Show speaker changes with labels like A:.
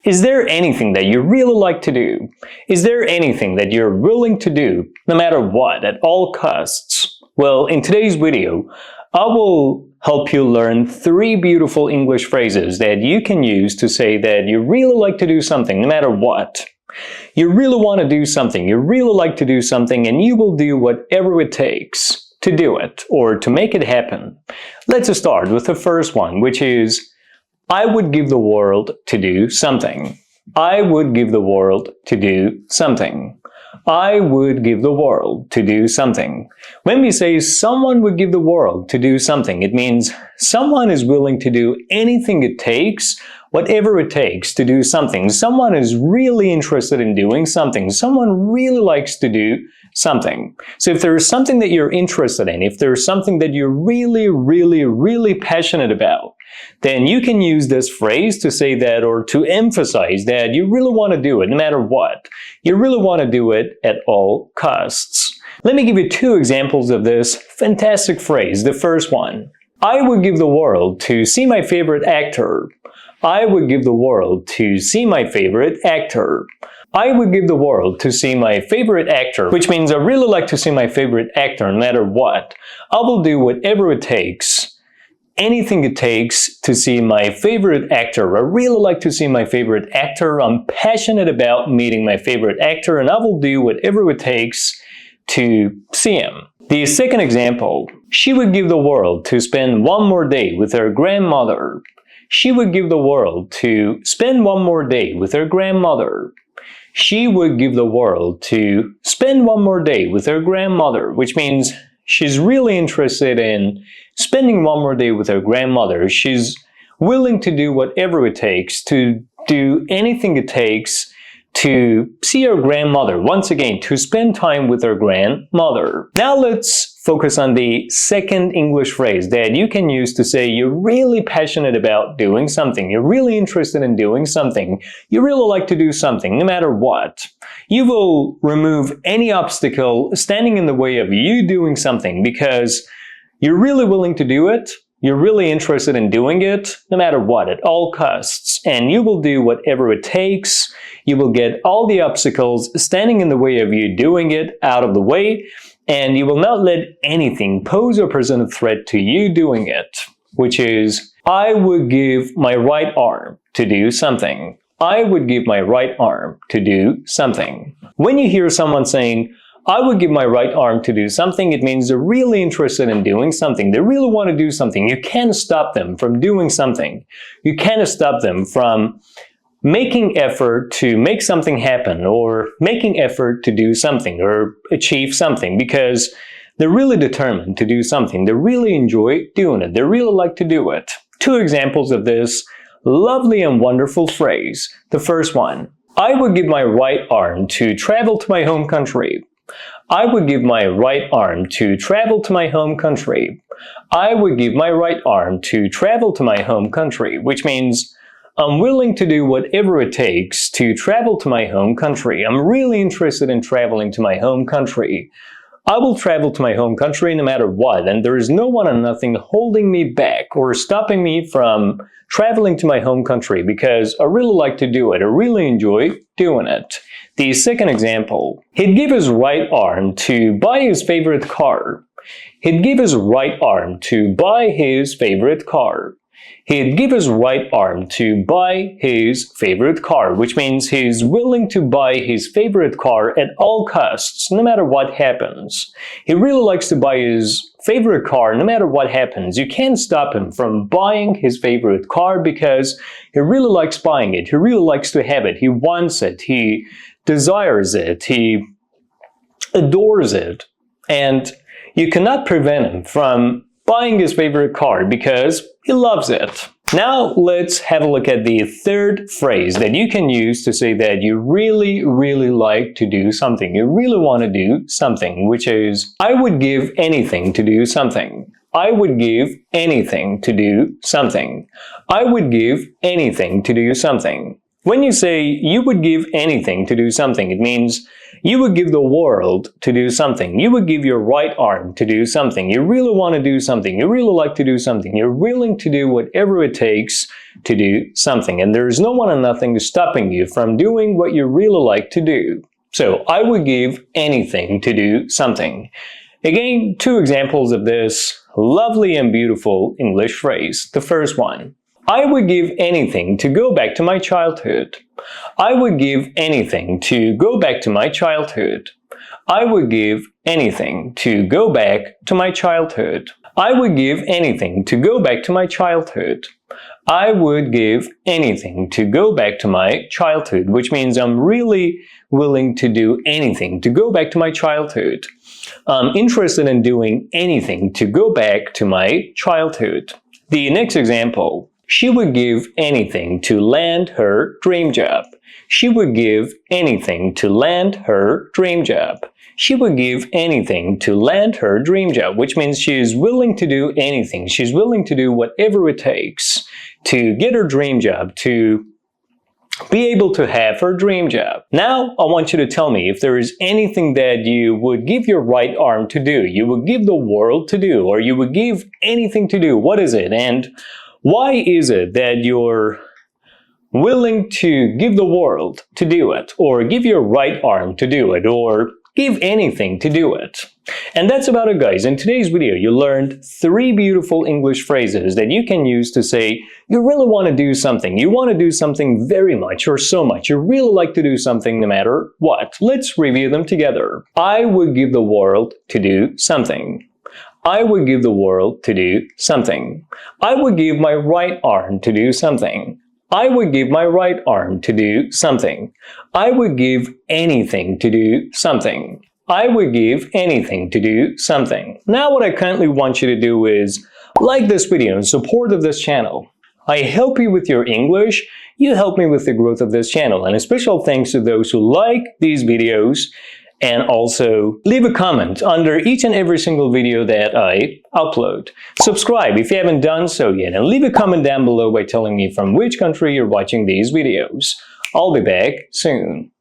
A: Is there anything that you really like to do? Is there anything that you're willing to do, no matter what, at all costs? Well, in today's video, I will help you learn 3 beautiful English phrases that you can use to say that you really like to do something, no matter what. You really want to do something, you really like to do something, and you will do whatever it takes to do it, or to make it happen. Let's start with the first one, which is, I would give the world to do something. I would give the world to do something. I would give the world to do something. When we say someone would give the world to do something, it means someone is willing to do anything it takes, whatever it takes to do something. Someone is really interested in doing something. Someone really likes to do something. So if there is something that you're interested in, if there's something that you're really passionate about, then you can use this phrase to say that, or to emphasize that you really want to do it no matter what. You really want to do it at all costs. Let me give you 2 examples of this fantastic phrase. The first one, I would give the world to see my favorite actor. I would give the world to see my favorite actor. I would give the world to see my favorite actor, which means I really like to see my favorite actor no matter what. I will do whatever it takes, anything it takes to see my favorite actor. I really like to see my favorite actor. I'm passionate about meeting my favorite actor, and I will do whatever it takes to see him. The second example, she would give the world to spend one more day with her grandmother. She would give the world to spend one more day with her grandmother. She would give the world to spend one more day with her grandmother, which means she's really interested in spending one more day with her grandmother. She's willing to do whatever it takes, to do anything it takes to see her grandmother. Once again, to spend time with her grandmother. Now let's focus on the second English phrase that you can use to say you're really passionate about doing something. You're really interested in doing something. You really like to do something, no matter what. You will remove any obstacle standing in the way of you doing something because you're really willing to do it. You're really interested in doing it, no matter what, at all costs. And you will do whatever it takes. You will get all the obstacles standing in the way of you doing it out of the way. And you will not let anything pose or present a threat to you doing it, which is, I would give my right arm to do something. I would give my right arm to do something. When you hear someone saying, I would give my right arm to do something, it means they're really interested in doing something. They really want to do something. You can't stop them from doing something. You can't stop them from making effort to make something happen, or making effort to do something or achieve something, because they're really determined to do something. They really enjoy doing it. They really like to do it. 2 examples of this lovely and wonderful phrase. The first one, I would give my right arm to travel to my home country. I would give my right arm to travel to my home country. I would give my right arm to travel to my home country, which means I'm willing to do whatever it takes to travel to my home country. I'm really interested in traveling to my home country. I will travel to my home country no matter what, and there is no one and nothing holding me back or stopping me from traveling to my home country because I really like to do it. I really enjoy doing it. The second example, he'd give his right arm to buy his favorite car. He'd give his right arm to buy his favorite car. He'd give his right arm to buy his favorite car, which means he's willing to buy his favorite car at all costs, no matter what happens. He really likes to buy his favorite car no matter what happens. You can't stop him from buying his favorite car because he really likes buying it. He really likes to have it. He wants it. He desires it. He adores it. And you cannot prevent him from buying his favorite car because he loves it. Now let's have a look at the third phrase that you can use to say that you really like to do something. You really want to do something, which is, I would give anything to do something. I would give anything to do something. I would give anything to do something. When you say you would give anything to do something, it means You would give the world to do something. You would give your right arm to do something. You really want to do something. You really like to do something. You're willing to do whatever it takes to do something. And there's no one and nothing stopping you from doing what you really like to do. So, I would give anything to do something. Again, two examples of this lovely and beautiful English phrase. The first one. I would give anything to go back to my childhood. I would give anything to go back to my childhood. I would give anything to go back to my childhood. I would give anything to go back to my childhood. I would give anything to go back to my childhood, which means I'm really willing to do anything to go back to my childhood. I'm interested in doing anything to go back to my childhood. The next example. She would give anything to land her dream job. She would give anything to land her dream job. She would give anything to land her dream job, which means she is willing to do anything. She's willing to do whatever it takes to get her dream job, to be able to have her dream job. Now, I want you to tell me if there is anything that you would give your right arm to do, you would give the world to do, or you would give anything to do. What is it? And why is it that you're willing to give the world to do it, or give your right arm to do it, or give anything to do it? And that's about it, guys. In today's video, you learned 3 beautiful English phrases that you can use to say you really want to do something. You want to do something very much or so much. You really like to do something no matter what. Let's review them together. I would give the world to do something. I would give the world to do something. I would give my right arm to do something. I would give my right arm to do something. I would give anything to do something. I would give anything to do something. Now what I kindly want you to do is like this video in support of this channel. I help you with your English, you help me with the growth of this channel, and a special thanks to those who like these videos and also leave a comment under each and every single video that I upload. Subscribe if you haven't done so yet, and leave a comment down below by telling me from which country you're watching these videos. I'll be back soon.